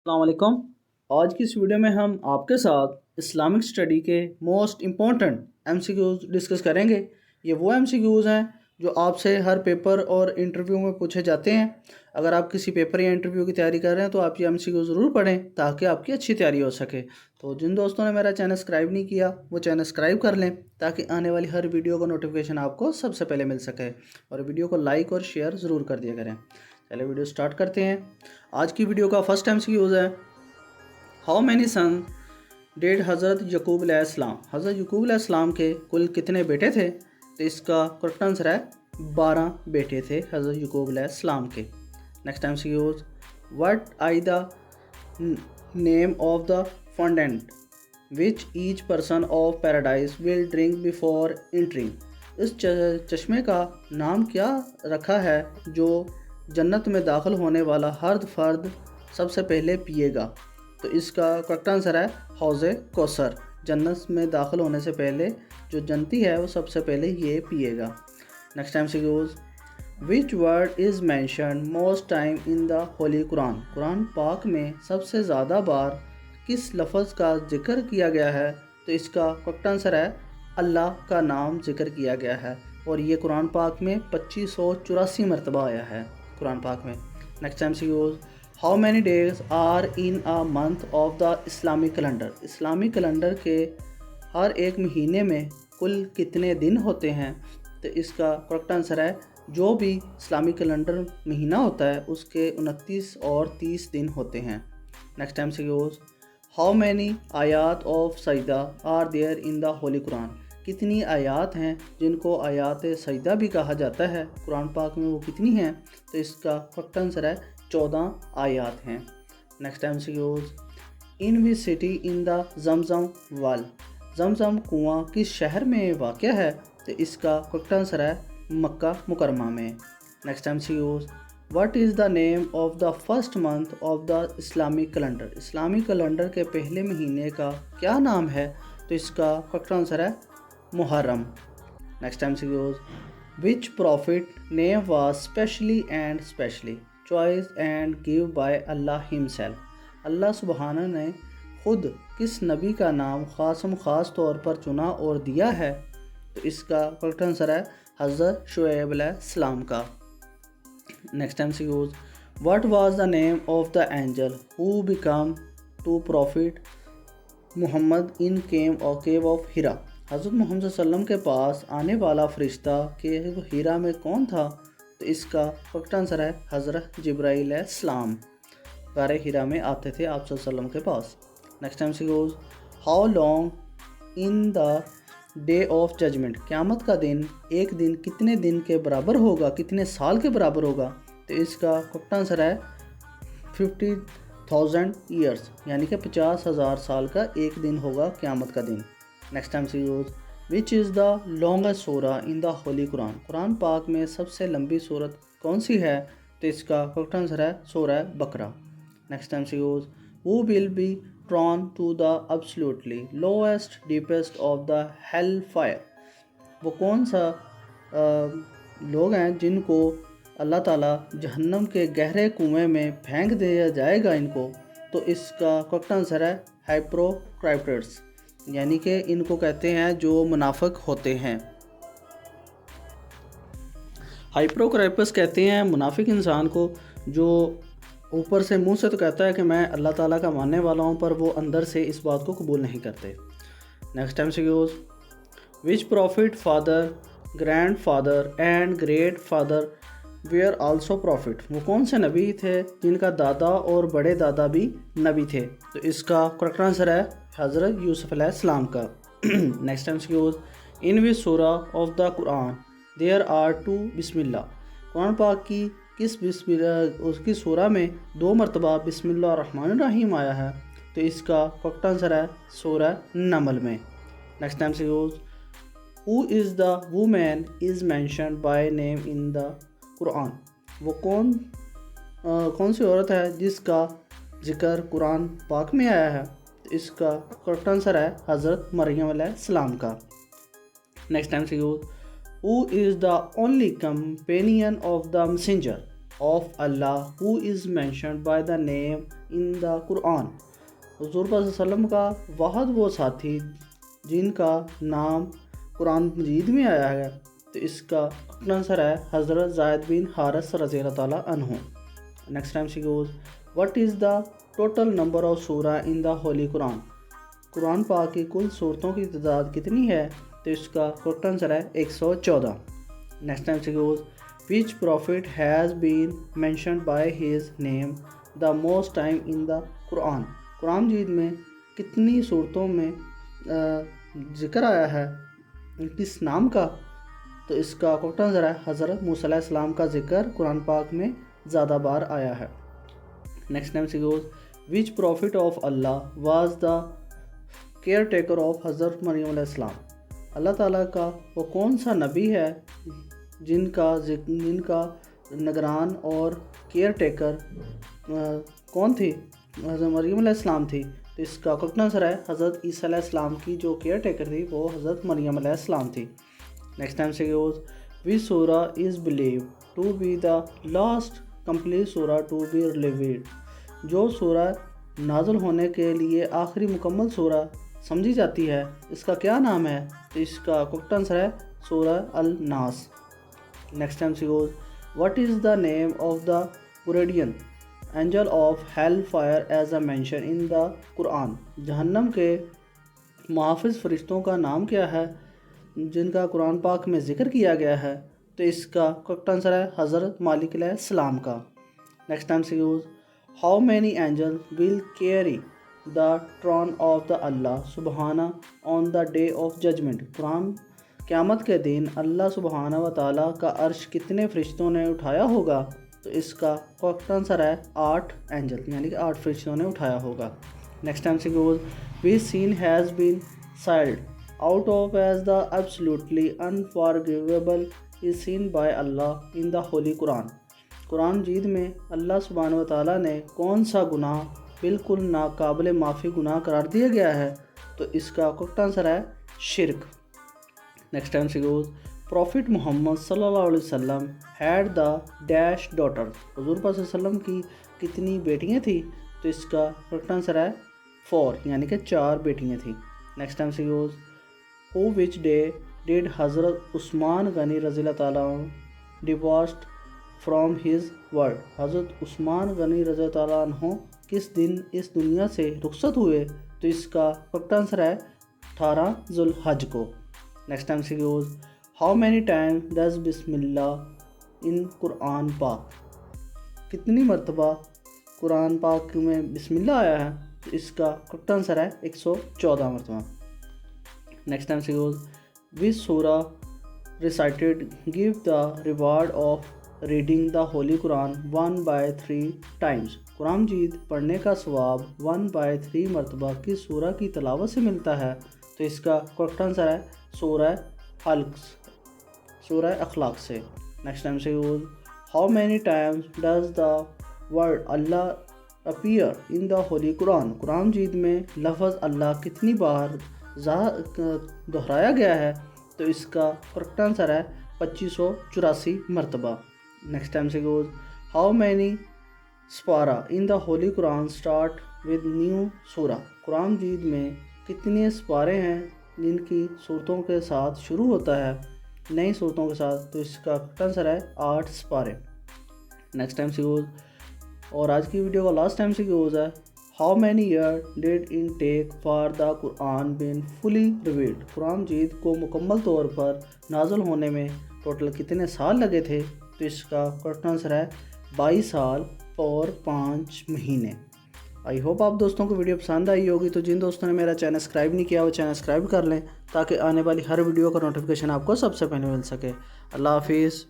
السلام علیکم۔ آج کی اس ویڈیو میں ہم آپ کے ساتھ اسلامک اسٹڈی کے most important M C Qs discuss کریں گے۔ یہ وہ ایم سی کیوز ہیں جو آپ سے ہر پیپر اور انٹرویو میں پوچھے جاتے ہیں۔ اگر آپ کسی پیپر یا انٹرویو کی تیاری کر رہے ہیں تو آپ یہ ایم سی کیوز ضرور پڑھیں تاکہ آپ کی اچھی تیاری ہو سکے۔ تو جن دوستوں نے میرا چینل سبسکرائب نہیں کیا وہ چینل سبسکرائب کر لیں تاکہ آنے والی ہر ویڈیو کا نوٹیفیکیشن آپ کو سب سے پہلے مل سکے، اور ویڈیو کو لائک اور شیئر ضرور کر دیا کریں۔ چلے ویڈیو سٹارٹ کرتے ہیں۔ آج کی ویڈیو کا فرسٹ ایم سی کیوز ہے، ہاؤ مینی سن ڈیڈ حضرت یعقوب علیہ السلام؟ حضرت یعقوب علیہ السلام کے کل کتنے بیٹے تھے؟ تو اس کا کریکٹ آنسر ہے 12 بیٹے تھے حضرت یعقوب علیہ السلام کے۔ Next M C Qs, what I the name of the fountain which each person of paradise will drink before entering? اس چشمے کا نام کیا رکھا ہے جو جنت میں داخل ہونے والا ہر فرد سب سے پہلے پیے گا؟ تو اس کا کریکٹ آنسر ہے حوض کوثر۔ جنت میں داخل ہونے سے پہلے جو جنتی ہے وہ سب سے پہلے یہ پیے گا۔ Next time CQs, which word is mentioned most time in the holy قرآن؟ قرآن پاک میں سب سے زیادہ بار کس لفظ کا ذکر کیا گیا ہے؟ تو اس کا کریکٹ آنسر ہے اللہ کا نام ذکر کیا گیا ہے، اور یہ قرآن پاک میں 2584 مرتبہ آیا ہے قرآن پاک میں۔ Next time CQs, how many days are in a month of the Islamic calendar? اسلامی کیلنڈر کے ہر ایک مہینے میں کل کتنے دن ہوتے ہیں؟ تو اس کا کریکٹ آنسر ہے جو بھی اسلامی کیلنڈر مہینہ ہوتا ہے اس کے 29 اور 30 دن ہوتے ہیں۔ Next time CQs, how many آیات آف سجدہ are there in the holy قرآن؟ کتنی آیات ہیں جن کو آیات سجدہ بھی کہا جاتا ہے قرآن پاک میں، وہ کتنی ہیں؟ تو اس کا کریکٹ آنسر ہے 14 آیات ہیں۔ Next time CQs, in which city in the Zamzam well? زمزم کنواں کس شہر میں واقع ہے؟ تو اس کا کریکٹ آنسر ہے مکہ مکرمہ میں۔ Next time CQs, what is the name of the first month of the Islamic calendar? اسلامی کیلنڈر کے پہلے مہینے کا کیا نام ہے؟ تو اس کا کریکٹ آنسر ہے محرم۔ Next time CQs, which prophet name was especially and especially choice and gave by Allah himself? اللہ سبحانہ نے خود کس نبی کا نام خاص طور پر چنا اور دیا ہے؟ تو اس کا کریکٹ آنسر ہے حضرت شعیب علیہ السلام کا۔ Next time CQs, what was the name of the angel who become to prophet Muhammad in cave of Hira? حضرت محمد صلی اللہ علیہ وسلم کے پاس آنے والا فرشتہ کیو ہیرا میں کون تھا؟ تو اس کا کریکٹ آنسر ہے حضرت جبرائیل علیہ السلام، غار ہیرا میں آتے تھے آپ صلی اللہ علیہ وسلم کے پاس۔ Next time CQs, how long in the day of judgment? قیامت کا دن ایک دن کتنے دن کے برابر ہوگا، کتنے سال کے برابر ہوگا؟ تو اس کا کریکٹ آنسر ہے 50,000 ایئرس، یعنی کہ 50,000 سال کا ایک دن ہوگا قیامت کا دن۔ Next time CQs, which is the longest surah in the holy قرآن؟ قرآن پاک میں سب سے لمبی سورت کون سی ہے؟ تو اس کا کریکٹ آنسر ہے سورہ بقرہ۔ Next time CQs, who will be drawn to the absolutely lowest deepest of the hell fire؟ وہ کون سا لوگ ہیں جن کو اللہ تعالیٰ جہنم کے گہرے کنویں میں پھینک دیا جائے گا ان کو؟ تو اس کا کریکٹ آنسر ہے ہائپروکرائٹس، یعنی کہ ان کو کہتے ہیں جو منافق ہوتے ہیں۔ ہائپروکرائپس کہتے ہیں منافق انسان کو جو اوپر سے منہ سے تو کہتا ہے کہ میں اللہ تعالیٰ کا ماننے والا ہوں، پر وہ اندر سے اس بات کو قبول نہیں کرتے۔ Next time CQs, which prophet father grandfather and great father were also prophet? وہ کون سے نبی تھے جن کا دادا اور بڑے دادا بھی نبی تھے؟ تو اس کا کریکٹ آنسر ہے حضرت یوسف علیہ السلام کا۔ نیکسٹ ٹائم سیکوز، ان وچ سورہ of the Quran there are 2 بسم اللہ؟ قرآن پاک کی کس اس کی سورہ میں 2 مرتبہ بسم اللہ الرحمن الرحیم آیا ہے؟ تو اس کا کریکٹ آنسر ہے سورہ نمل میں۔ Next time CQs, who is the woman is mentioned by name in the Quran? وہ کون سی عورت ہے جس کا ذکر قرآن پاک میں آیا ہے؟ تو اس کا کریکٹ آنسر ہے حضرت مریم علیہ السلام کا۔ Next time CQs, who is the only companion of the messenger of Allah who is mentioned by the name in the Quran? حضور پاک صلی اللہ علیہ وسلم کا واحد وہ ساتھی جن کا نام قرآن مجید میں آیا ہے، تو اس کا آنسر ہے حضرت زید بن حارث رضی اللہ تعالیٰ عنہ۔ Next time CQs what is the total number of surah in the holy قرآن؟ قرآن پاک کی کل صورتوں کی تعداد کتنی ہے؟ تو اس کا کریکٹ آنسر ہے 114۔ Next time CQs which prophet has been mentioned by his name the most time in the Quran? قرآن مجید میں کتنی صورتوں میں ذکر آیا ہے کس نام کا؟ تو اس کا کریکٹ آنسر ہے حضرت موسیٰ علیہ السلام کا ذکر قرآن پاک میں زیادہ بار آیا ہے۔ Next time CQs which prophet of Allah was the caretaker of حضرت مریم علیہ السلام؟ اللہ تعالیٰ کا وہ کون سا نبی ہے جن کا نگران اور کیئر ٹیکر کون تھی؟ حضرت مریم علیہ السلام تھی۔ تو اس کا کریکٹ آنسر ہے حضرت عیسیٰ علیہ السلام کی جو کیئر ٹیکر تھی وہ حضرت مریم علیہ السلام تھی۔ نیکسٹ ٹائم سے goes which surah is believed to be the last complete surah to be revealed? جو سورہ نازل ہونے کے لیے آخری مکمل سورہ سمجھی جاتی ہے اس کا کیا نام ہے؟ تو اس کا کریکٹ آنسر ہے سورہ الناس۔ نیکسٹ ٹائم سے goes what is the name of the guardian angel of hell fire as a mention in the Quran? جہنم کے محافظ فرشتوں کا نام کیا ہے جن کا قرآن پاک میں ذکر کیا گیا ہے؟ تو اس کا کریکٹ آنسر ہے حضرت مالک علیہ السلام کا۔ نیکسٹ ٹائم سے goes how many angel will carry the throne of the Allah سبحانہ on the day of judgment? قیامت کے دن اللہ سبحانہ و تعالیٰ کا عرش کتنے فرشتوں نے اٹھایا ہوگا؟ تو اس کا کریکٹ آنسر ہے 8 اینجل، یعنی کہ 8 فرشتوں نے اٹھایا ہوگا۔ نیکسٹ ٹائم سے goes which sin has been sailed out of as the absolutely unforgivable is seen by Allah in the Holy Quran؟ قرآن مجید میں اللہ سبحانہ و تعالیٰ نے کون سا گناہ بالکل ناقابل معافی گناہ قرار دیا گیا ہے؟ تو اس کا کریکٹ آنسر ہے شرک۔ نیکسٹ ٹائم سے گوز پروفٹ محمد صلی اللہ علیہ وسلم had the dash daughter؟ حضور پاک صلی اللہ علیہ وسلم کی کتنی بیٹیاں تھیں؟ تو اس کا کریکٹ آنسر ہے 4، یعنی کہ 4 بیٹیاں تھیں۔ نیکسٹ ٹائم سے goes who which day did حضرت عثمان غنی رضی اللہ تعالیٰ عنہ divorced from his world؟ حضرت عثمان غنی رضی اللہ تعالیٰ عنہ کس دن اس دنیا سے رخصت ہوئے؟ تو اس کا کریکٹ آنسر ہے 18 ذو الحج کو۔ نیکسٹ ٹائم سے goes how many time does بسم اللہ ان قرآن پاک؟ کتنی مرتبہ قرآن پاک میں بسم اللہ آیا ہے؟ تو اس کا کریکٹ آنسر ہے 114 مرتبہ۔ نیکسٹ ٹائم سے goes which surah recited give the reward of reading the holy Quran 1/3 times? Quran Majeed پڑھنے کا ثواب 1/3 مرتبہ کس سورہ کی تلاوت سے ملتا ہے؟ تو اس کا کریکٹ آنسر ہے سورہ اخلاق سے۔ نیکسٹ ٹائم سے goes how many times does the word Allah appear in the holy قرآن؟ قرآن مجید میں لفظ اللہ کتنی بار دہرایا گیا ہے؟ تو اس کا کریکٹ آنسر ہے 2584 مرتبہ۔ نیکسٹ ٹائم سے goes how many sipara in the holy Quran start with new surah? Quran مجید میں کتنے سپارے ہیں جن کی صورتوں کے ساتھ شروع ہوتا ہے نئی صورتوں کے ساتھ؟ تو اس کا کریکٹ آنسر ہے 8 سپارے۔ نیکسٹ ٹائم سے گوز اور آج کی ویڈیو کا لاسٹ ٹائم سے گوز ہے how many year did it take for the Quran been fully revealed? Quran Majeed کو مکمل طور پر نازل ہونے میں ٹوٹل کتنے سال لگے تھے؟ تو اس کا کریکٹ آنسر ہے 22 سال اور 5 مہینے۔ آئی ہوپ آپ دوستوں کو ویڈیو پسند آئی ہوگی، تو جن دوستوں نے میرا چینل سبسکرائب نہیں کیا وہ چینل سبسکرائب کر لیں تاکہ آنے والی ہر ویڈیو کا نوٹیفیکیشن آپ کو سب سے پہلے مل سکے۔ اللہ حافظ۔